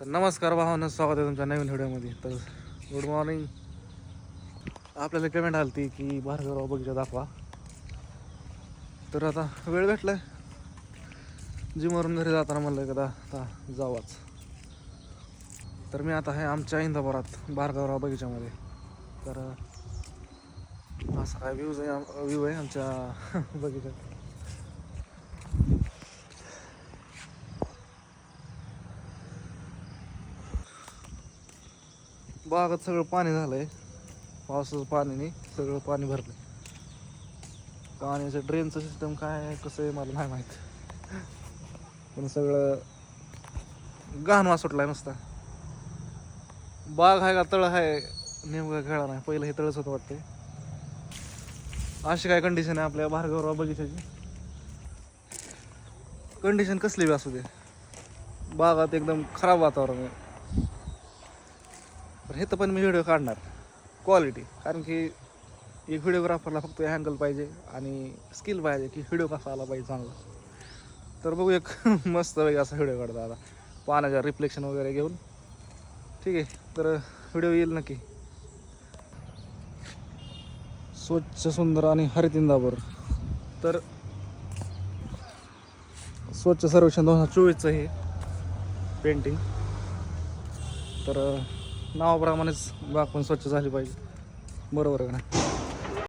तर नमस्कार भावांनो, स्वागत आहे तुमच्या नवीन व्हिडिओमध्ये. तर गुड मॉर्निंग. आपल्याला पेमेंट आली ती की भार्गवराव बगीचा दाखवा. तर आता वेळ भेटला जिमवरून घरी जाताना म्हणलं एकदा आता जावाच. तर मी आता आहे आमच्या इंदापुरात भार्गवराव बगीच्यामध्ये. तर असा काय व्ह्यू आहे आमच्या बगीच्यात. बागात सगळं पाणी झालंय, पावसाचं पाण्याने सगळं पाणी भरलंय. पाण्याचं ड्रेनचं सिस्टम काय आहे कसं आहे मला नाही माहीत, पण सगळं घाण वास सुटलाय नुसता. बाग आहे का तळ आहे नेमका खेळा नाही. पहिलं हे तळच होतं वाटते. अशी काय कंडिशन आहे आपल्या भार्गवराव बगीच्याची. कंडिशन कसली बी असू दे, बागात एकदम खराब वातावरण आहे. तर हे तर पण मी व्हिडिओ काढणार क्वालिटी, कारण की एक व्हिडिओग्राफरला फक्त हँगल पाहिजे आणि स्किल पाहिजे की व्हिडिओ कसा आला पाहिजे चांगला. तर बघू एक मस्त वेगळा असा व्हिडिओ काढता आता पाण्याच्या रिफ्लेक्शन वगैरे घेऊन. ठीक आहे, तर व्हिडिओ येईल नक्की. स्वच्छ सुंदर आणि हरित इंदापूर. तर स्वच्छ सर्वेक्षण 2024चं हे पेंटिंग. तर नावाप्रमाणेच बाग पण स्वच्छ झाली पाहिजे, बरोबर आहे का नाही.